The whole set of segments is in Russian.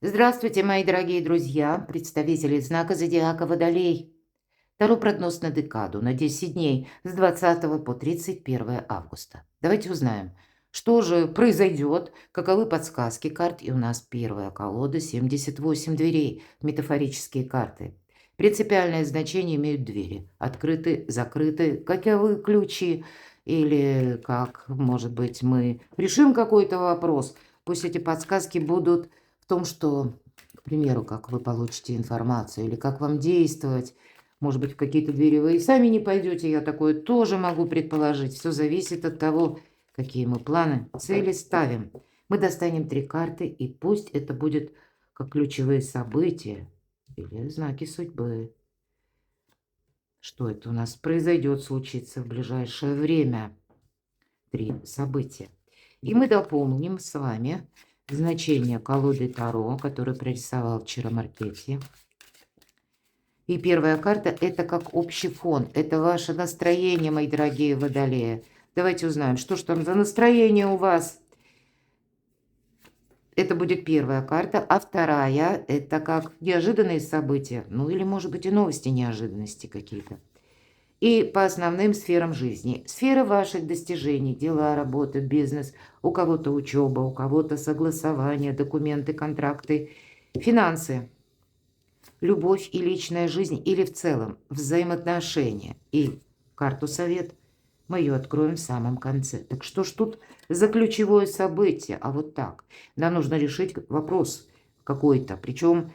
Здравствуйте, мои дорогие друзья, представители знака зодиака Водолей. Таро прогноз на декаду на 10 дней с 20 по 31 августа. Давайте узнаем, что же произойдет, каковы подсказки карт. И у нас первая колода 78 дверей, метафорические карты. Принципиальное значение имеют двери. Открыты, закрыты, каковы ключи или как, может быть, мы решим какой-то вопрос. Пусть эти подсказки будут в том, что, к примеру, как вы получите информацию или как вам действовать. Может быть, в какие-то двери вы и сами не пойдете, я такое тоже могу предположить. Все зависит от того, какие мы планы, цели ставим. Мы достанем 3 карты, и пусть это будет как ключевые события или знаки судьбы. Что это у нас произойдет, случится в ближайшее время? 3 события. И мы дополним с вами значение колоды Таро, которую прорисовал вчера Маркетти. И первая карта – это как общий фон. Это ваше настроение, мои дорогие водолеи. Давайте узнаем, что ж там за настроение у вас. Это будет первая карта. А вторая – это как неожиданные события. Ну или, может быть, и новости неожиданности какие-то. И по основным сферам жизни. Сфера ваших достижений, дела, работа, бизнес. У кого-то учеба, у кого-то согласование, документы, контракты, финансы. Любовь и личная жизнь или в целом взаимоотношения. И карту совет мы ее откроем в самом конце. Так что ж тут за ключевое событие? А вот так. Нам нужно решить вопрос какой-то. Причем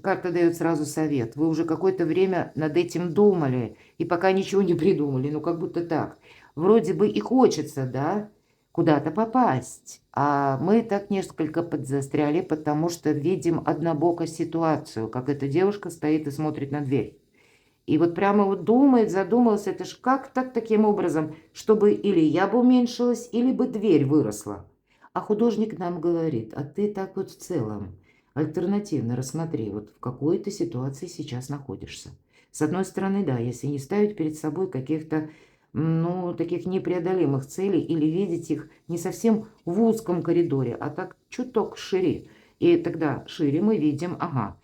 карта дает сразу совет. Вы уже какое-то время над этим думали и пока ничего не придумали. Ну, как будто так. Вроде бы и хочется, да, куда-то попасть. А мы так несколько подзастряли, потому что видим однобоко ситуацию, как эта девушка стоит и смотрит на дверь. И вот прямо вот думает, задумалась, это ж как так таким образом, чтобы или я бы уменьшилась, или бы дверь выросла. А художник нам говорит, а ты так вот в целом альтернативно рассмотри, вот в какой ты ситуации сейчас находишься. С одной стороны, да, если не ставить перед собой каких-то, ну, таких непреодолимых целей или видеть их не совсем в узком коридоре, а так чуток шире. И тогда шире мы видим, ага,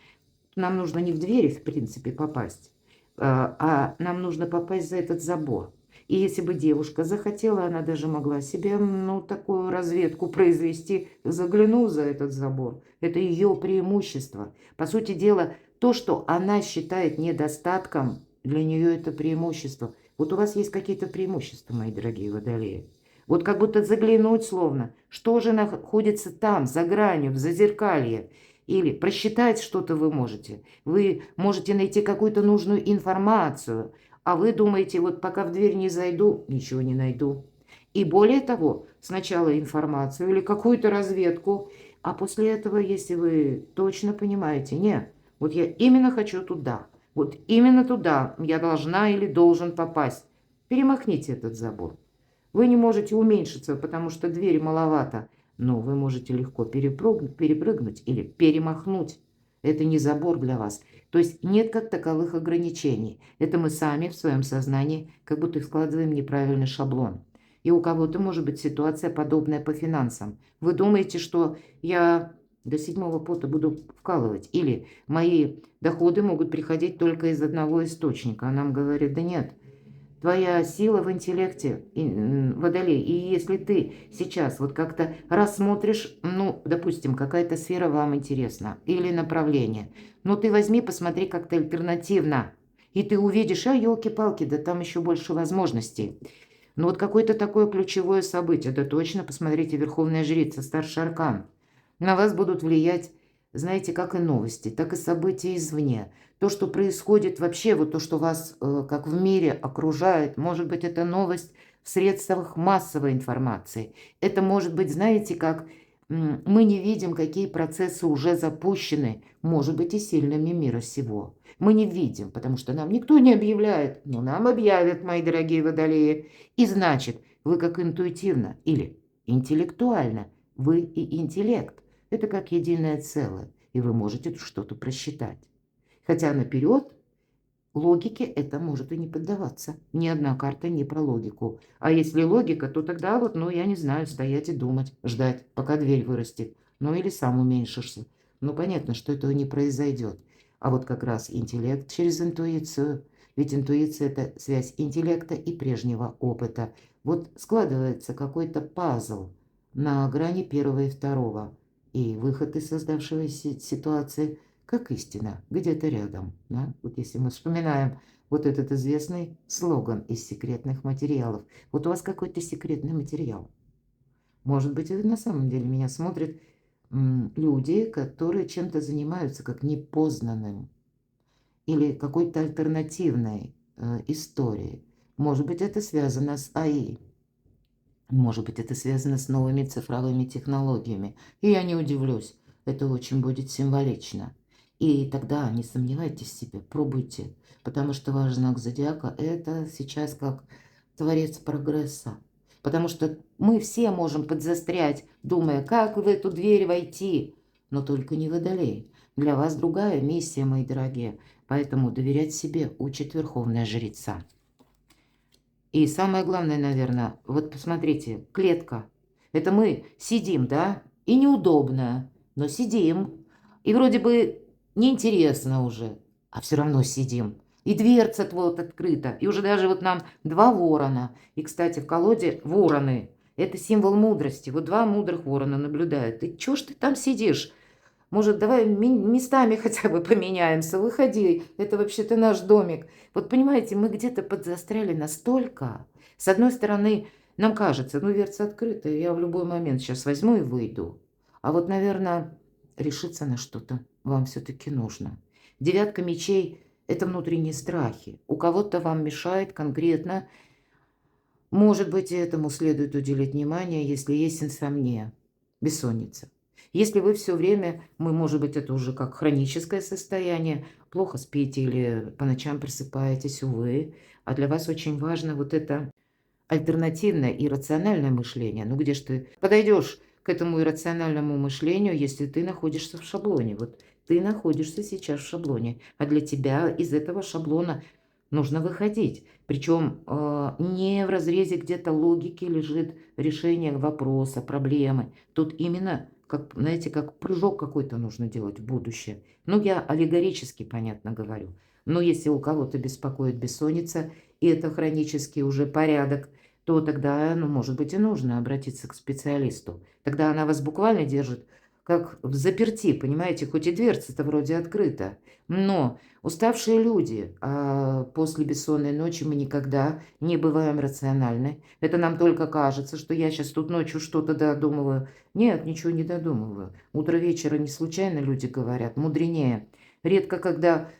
нам нужно не в двери, в принципе, попасть, а нам нужно попасть за этот забор. И если бы девушка захотела, она даже могла себе, ну, такую разведку произвести, заглянув за этот забор. Это ее преимущество. По сути дела, то, что она считает недостатком, для нее это преимущество. Вот у вас есть какие-то преимущества, мои дорогие водолеи. Вот как будто заглянуть словно, что же находится там, за гранью, в зазеркалье. Или просчитать что-то вы можете. Вы можете найти какую-то нужную информацию, а вы думаете, вот пока в дверь не зайду, ничего не найду. И более того, сначала информацию или какую-то разведку, а после этого, если вы точно понимаете, нет, вот я именно хочу туда, вот именно туда я должна или должен попасть, перемахните этот забор. Вы не можете уменьшиться, потому что двери маловато, но вы можете легко перепрыгнуть или перемахнуть. Это не забор для вас. То есть нет как таковых ограничений. Это мы сами в своем сознании как будто складываем неправильный шаблон. И у кого-то может быть ситуация подобная по финансам. Вы думаете, что я до седьмого пота буду вкалывать, или мои доходы могут приходить только из одного источника. А нам говорят, да нет, твоя сила в интеллекте, Водолей. И если ты сейчас вот как-то рассмотришь, ну, допустим, какая-то сфера вам интересна или направление, но ты возьми, посмотри как-то альтернативно, и ты увидишь, а, елки-палки, да там еще больше возможностей. Ну, вот какое-то такое ключевое событие, да точно, посмотрите, Верховная Жрица, Старший Аркан. На вас будут влиять, знаете, как и новости, так и события извне. То, что происходит вообще, вот то, что вас как в мире окружает, может быть, это новость в средствах массовой информации. Это может быть, знаете, как мы не видим, какие процессы уже запущены, может быть, и сильными мира сего. Мы не видим, потому что нам никто не объявляет, но нам объявят, мои дорогие водолеи. И значит, вы как интуитивно или интеллектуально, вы и интеллект. Это как единое целое, и вы можете что-то просчитать. Хотя наперед логике это может и не поддаваться. Ни одна карта не про логику. А если логика, то тогда вот, ну, я не знаю, стоять и думать, ждать, пока дверь вырастет. ну или сам уменьшишься. Ну, понятно, что этого не произойдет. А вот как раз интеллект через интуицию, ведь интуиция – это связь интеллекта и прежнего опыта. Вот складывается какой-то пазл на грани первого и второго, и выход из создавшейся ситуации как истина, где-то рядом. Да? Вот если мы вспоминаем вот этот известный слоган из секретных материалов. Вот у вас какой-то секретный материал. Может быть, это на самом деле меня смотрят люди, которые чем-то занимаются как непознанным или какой-то альтернативной историей. Может быть, это связано с АИ. Может быть, это связано с новыми цифровыми технологиями. И я не удивлюсь, это очень будет символично. И тогда не сомневайтесь в себе, пробуйте, потому что ваш знак зодиака – это сейчас как творец прогресса. Потому что мы все можем подзастрять, думая, как в эту дверь войти, но только не Водолей. Для вас другая миссия, мои дорогие, поэтому доверять себе учит Верховная Жрица. И самое главное, наверное, вот посмотрите, клетка. Это мы сидим, да, и неудобно, но сидим. И вроде бы неинтересно уже, а все равно сидим. И дверца вот открыта, и уже даже вот нам два ворона. И, кстати, в колоде вороны. Это символ мудрости. Вот два мудрых ворона наблюдают. И чё ж ты там сидишь? Может, давай местами хотя бы поменяемся, выходи, это вообще-то наш домик. Вот понимаете, мы где-то подзастряли настолько. С одной стороны, нам кажется, ну, дверца открытая, я в любой момент сейчас возьму и выйду. А вот, наверное, решиться на что-то вам все-таки нужно. Девятка мечей – это внутренние страхи. У кого-то вам мешает конкретно. Может быть, этому следует уделить внимание, если есть инсомния, бессонница. Если вы все время, может быть, это уже как хроническое состояние, плохо спите или по ночам просыпаетесь, увы, а для вас очень важно вот это альтернативное иррациональное мышление. Ну где ж ты подойдешь к этому иррациональному мышлению, если ты находишься в шаблоне? Вот ты находишься сейчас в шаблоне, а для тебя из этого шаблона нужно выходить. Причем не в разрезе где-то логики лежит решение вопроса, проблемы. Тут именно, как, знаете, как прыжок какой-то нужно делать в будущее. Ну, я аллегорически, понятно, говорю. Но если у кого-то беспокоит бессонница, и это хронический уже порядок, то тогда, ну, может быть, и нужно обратиться к специалисту. Тогда она вас буквально держит как в заперти, понимаете, хоть и дверца-то вроде открыта. Но уставшие люди, а после бессонной ночи мы никогда не бываем рациональны. Это нам только кажется, что я сейчас тут ночью что-то додумываю. Нет, ничего не додумываю. Утро вечера не случайно люди говорят, мудренее. Редко, когда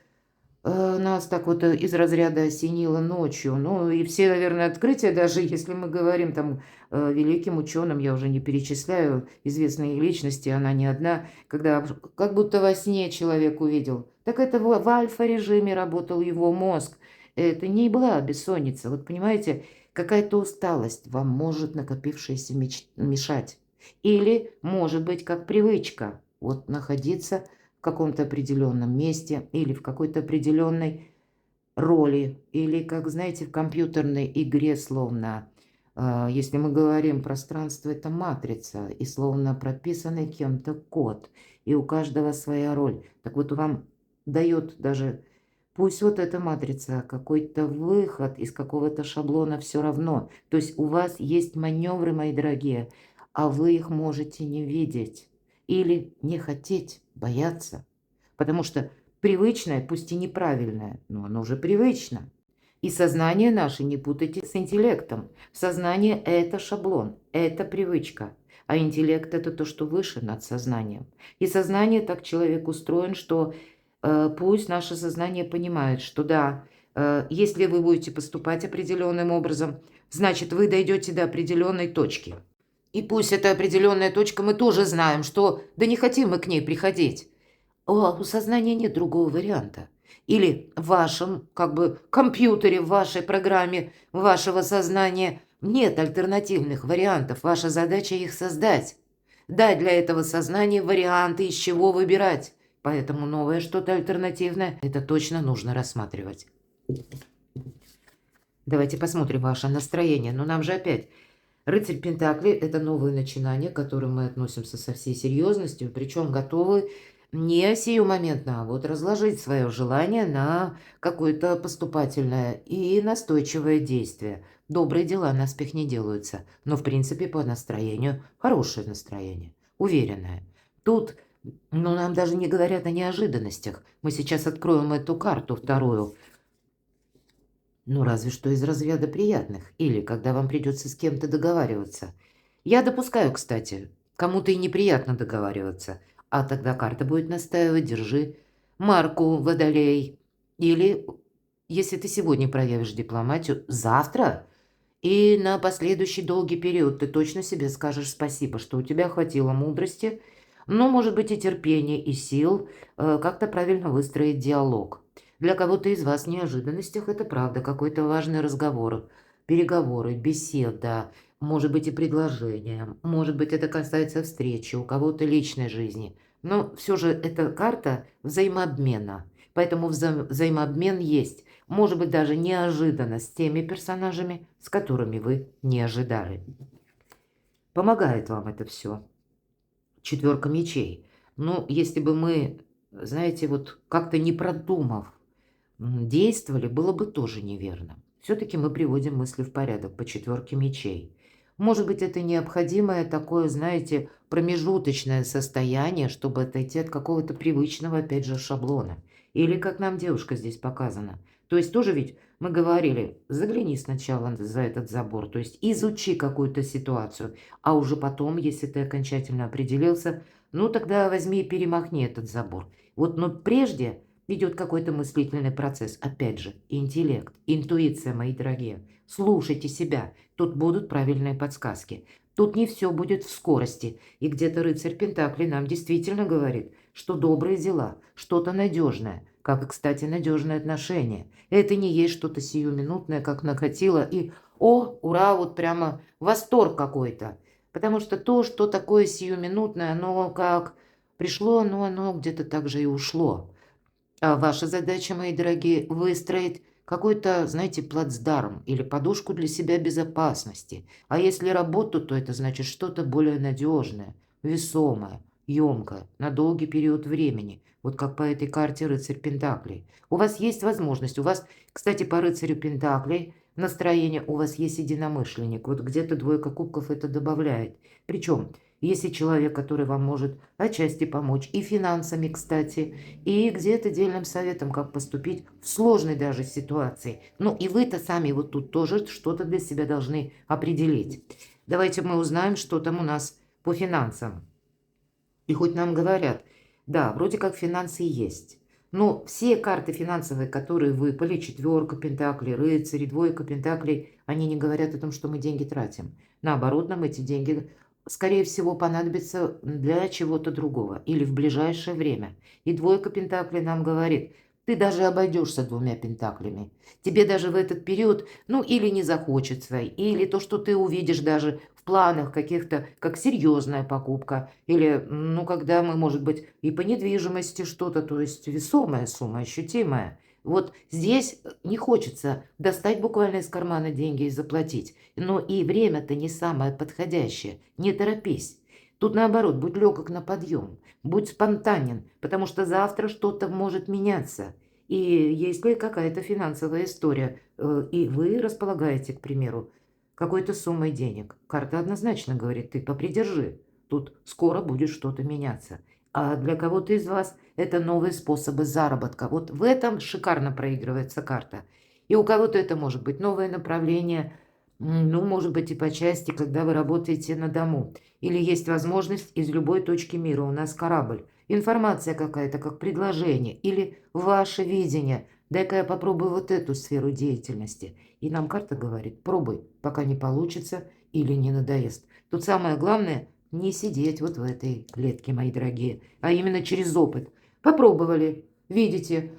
нас так вот из разряда осенило ночью. Ну и все, наверное, открытия, даже если мы говорим там великим ученым, я уже не перечисляю известные личности, она не одна, когда как будто во сне человек увидел. Так это в альфа-режиме работал его мозг. Это не была бессонница. Вот понимаете, какая-то усталость вам может накопившаяся мешать. Или, может быть, как привычка, вот находиться в каком-то определенном месте или в какой-то определенной роли, или, как знаете, в компьютерной игре словно, если мы говорим пространство, это матрица, и словно прописанный кем-то код, и у каждого своя роль. Так вот, вам дает даже, пусть вот эта матрица, какой-то выход из какого-то шаблона все равно. То есть у вас есть маневры, мои дорогие, а вы их можете не видеть или не хотеть, бояться. Потому что привычное, пусть и неправильное, но оно уже привычно. И сознание наше не путайте с интеллектом. Сознание – это шаблон, это привычка. А интеллект – это то, что выше над сознанием. И сознание так человек устроен, что пусть наше сознание понимает, что да, если вы будете поступать определенным образом, значит, вы дойдете до определенной точки. И пусть эта определенная точка, мы тоже знаем, что да не хотим мы к ней приходить. У сознания нет другого варианта. Или в вашем, как бы, компьютере, в вашей программе, вашего сознания нет альтернативных вариантов. Ваша задача их создать. Дать для этого сознания варианты, из чего выбирать. Поэтому новое что-то альтернативное, это точно нужно рассматривать. Давайте посмотрим ваше настроение. Но нам же опять Рыцарь Пентаклей– это новое начинание, к которому мы относимся со всей серьезностью, причем готовы не сиюмоментно, а вот разложить свое желание на какое-то поступательное и настойчивое действие. Добрые дела наспех не делаются, но в принципе по настроению хорошее настроение, уверенное. Тут, ну, нам даже не говорят о неожиданностях. Мы сейчас откроем эту карту вторую. Ну, разве что из разряда приятных, или когда вам придется с кем-то договариваться. Я допускаю, кстати, кому-то и неприятно договариваться, а тогда карта будет настаивать, держи марку, водолей. Или, если ты сегодня проявишь дипломатию, завтра и на последующий долгий период ты точно себе скажешь спасибо, что у тебя хватило мудрости, но, может быть, и терпения, и сил как-то правильно выстроить диалог. Для кого-то из вас в неожиданностях это правда какой-то важный разговор, переговоры, беседа, может быть и предложение, может быть это касается встречи, у кого-то личной жизни. Но все же эта карта взаимообмена, поэтому взаимообмен есть. Может быть даже неожиданно с теми персонажами, с которыми вы не ожидали. Помогает вам это все. Четверка мечей. Ну, если бы мы, знаете, вот как-то не продумав, действовали, было бы тоже неверно. Все-таки мы приводим мысли в порядок по четверке мечей. Может быть, это необходимое такое, знаете, промежуточное состояние, чтобы отойти от какого-то привычного, опять же, шаблона. Или как нам девушка здесь показана. То есть тоже ведь мы говорили, загляни сначала за этот забор, то есть изучи какую-то ситуацию, а уже потом, если ты окончательно определился, ну тогда возьми и перемахни этот забор. Вот, но прежде ведет какой-то мыслительный процесс. Опять же, интеллект, интуиция, мои дорогие. Слушайте себя, тут будут правильные подсказки. Тут не все будет в скорости. И где-то рыцарь Пентаклей нам действительно говорит, что добрые дела, что-то надежное, как и, кстати, надежные отношения. Это не есть что-то сиюминутное, как накатило, и «О, ура!» вот прямо восторг какой-то. Потому что то, что такое сиюминутное, оно как пришло, но оно где-то так же и ушло. А ваша задача, мои дорогие, выстроить какой-то, знаете, плацдарм или подушку для себя безопасности. А если работу, то это значит что-то более надежное, весомое, емкое, на долгий период времени. Вот как по этой карте рыцарь Пентаклей. У вас есть возможность. У вас, кстати, по рыцарю Пентаклей настроение, у вас есть единомышленник. Вот где-то двойка кубков это добавляет. Причем если человек, который вам может отчасти помочь, и финансами, кстати, и где-то дельным советом, как поступить в сложной даже ситуации. Ну и вы-то сами вот тут тоже что-то для себя должны определить. Давайте мы узнаем, что там у нас по финансам. И хоть нам говорят, да, вроде как финансы есть. Но все карты финансовые, которые выпали, четверка пентаклей, рыцари, двойка пентаклей, они не говорят о том, что мы деньги тратим. Наоборот, нам эти деньги, скорее всего, понадобятся для чего-то другого или в ближайшее время. И двойка пентаклей нам говорит, ты даже обойдешься двумя пентаклями. Тебе даже в этот период, ну, или не захочется, или то, что ты увидишь даже в планах каких-то, как серьезная покупка, или, ну, когда мы, может быть, и по недвижимости что-то, то есть весомая сумма, ощутимая. Вот здесь не хочется достать буквально из кармана деньги и заплатить. Но и время-то не самое подходящее. Не торопись. Тут наоборот, будь легок на подъем, будь спонтанен, потому что завтра что-то может меняться. И если какая-то финансовая история, и вы располагаете, к примеру, какой-то суммой денег, карта однозначно говорит, ты попридержи, тут скоро будет что-то меняться. А для кого-то из вас это новые способы заработка. Вот в этом шикарно проигрывается карта. И у кого-то это может быть новое направление, ну, может быть, и по части, когда вы работаете на дому. Или есть возможность из любой точки мира. У нас корабль. Информация какая-то, как предложение. Или ваше видение. Дай-ка я попробую вот эту сферу деятельности. И нам карта говорит, пробуй, пока не получится или не надоест. Тут самое главное не сидеть вот в этой клетке, мои дорогие, а именно через опыт. Попробовали, видите,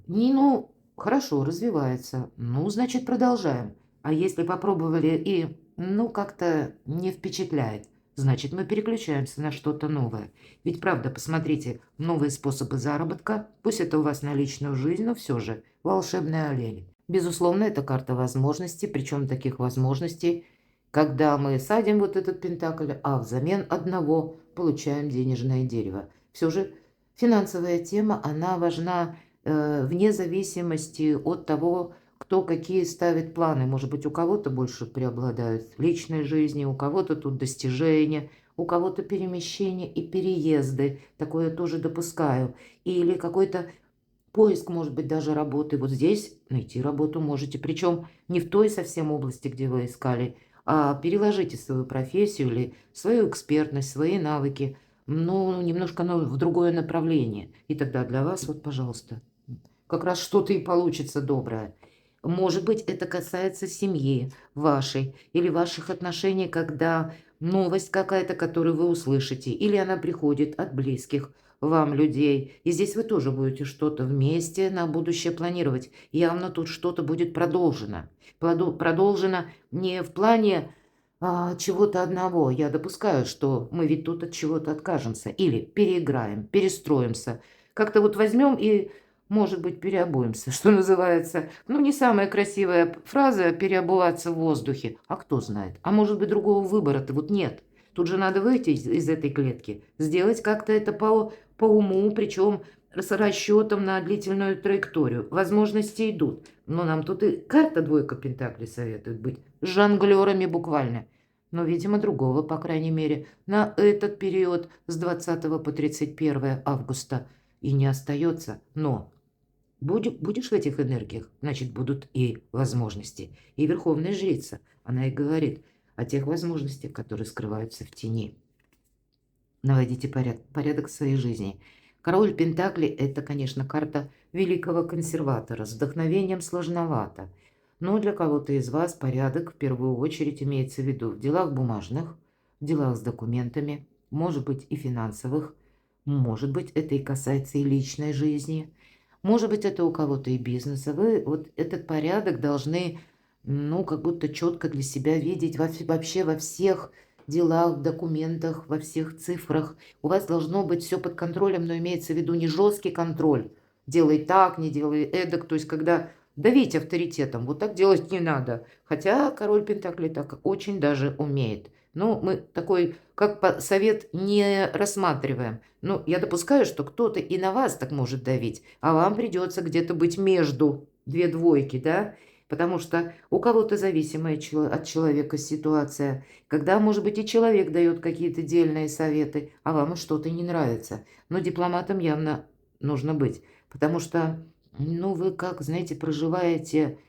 не, ну, хорошо, развивается. Ну, значит, продолжаем. А если попробовали и, ну, как-то не впечатляет, значит, мы переключаемся на что-то новое. Ведь правда, посмотрите, новые способы заработка, пусть это у вас на личную жизнь, но все же волшебная олень. Безусловно, это карта возможностей, причем таких возможностей, когда мы садим вот этот пентакль, а взамен одного получаем денежное дерево. Все же финансовая тема, она важна вне зависимости от того, кто какие ставит планы. Может быть, у кого-то больше преобладают личной жизни, у кого-то тут достижения, у кого-то перемещения и переезды. Такое тоже допускаю. Или какой-то поиск, может быть, даже работы. Вот здесь найти работу можете. Причем не в той совсем области, где вы искали, а переложите свою профессию или свою экспертность, свои навыки, ну, немножко в другое направление. И тогда для вас, вот, пожалуйста, как раз что-то и получится доброе. Может быть, это касается семьи вашей или ваших отношений, когда новость какая-то, которую вы услышите, или она приходит от близких вам людей. И здесь вы тоже будете что-то вместе на будущее планировать. Явно тут что-то будет продолжено. Продолжено не в плане чего-то одного. Я допускаю, что мы ведь тут от чего-то откажемся. Или переиграем, перестроимся. Как-то вот возьмем и, может быть, переобуемся, что называется. Ну, не самая красивая фраза «переобуваться в воздухе». А кто знает? А может быть, другого выбора-то вот нет. Тут же надо выйти из этой клетки, сделать как-то это по уму, причем с расчетом на длительную траекторию. Возможности идут. Но нам тут и карта двойка пентаклей советует быть жонглерами буквально. Но, видимо, другого, по крайней мере, на этот период с 20 по 31 августа и не остается. Но будешь в этих энергиях, значит, будут и возможности. И Верховная Жрица, она и говорит о тех возможностях, которые скрываются в тени. Наводите порядок в своей жизни. Король Пентаклей – это, конечно, карта великого консерватора. С вдохновением сложновато. Но для кого-то из вас порядок в первую очередь имеется в виду в делах бумажных, в делах с документами, может быть и финансовых, может быть это и касается и личной жизни, может быть это у кого-то и бизнеса. Вы вот этот порядок должны, ну, как будто четко для себя видеть вообще во всех делах, документах, во всех цифрах. У вас должно быть все под контролем, но имеется в виду не жесткий контроль. Делай так, не делай эдак. То есть, когда давить авторитетом, вот так делать не надо. Хотя король Пентаклей так очень даже умеет. Но мы такой, как совет, не рассматриваем. Ну, я допускаю, что кто-то и на вас так может давить, а вам придется где-то быть между две двойки, да? Потому что у кого-то зависимая от человека ситуация, когда, может быть, и человек дает какие-то дельные советы, а вам что-то не нравится. Но дипломатом явно нужно быть, потому что, ну, вы как, знаете, проживаете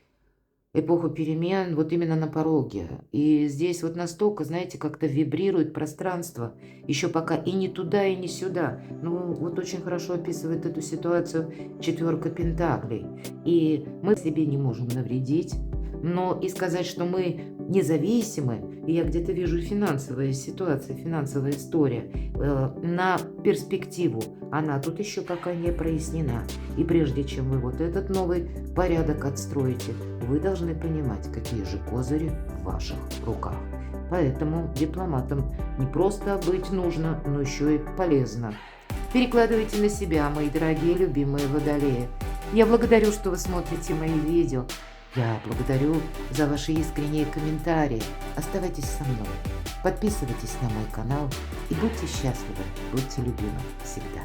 эпоху перемен вот именно на пороге. И здесь вот настолько, знаете, как-то вибрирует пространство, еще пока и не туда, и не сюда. Ну, вот очень хорошо описывает эту ситуацию четверка пентаклей. И мы себе не можем навредить, но и сказать, что мы независимы, и я где-то вижу финансовая ситуация, финансовая история, на перспективу, она тут еще пока не прояснена. И прежде чем вы вот этот новый порядок отстроите, вы должны понимать, какие же козыри в ваших руках. Поэтому дипломатам не просто быть нужно, но еще и полезно. Перекладывайте на себя, мои дорогие любимые водолеи. Я благодарю, что вы смотрите мои видео. Я благодарю за ваши искренние комментарии. Оставайтесь со мной, подписывайтесь на мой канал и будьте счастливы, будьте любимы всегда.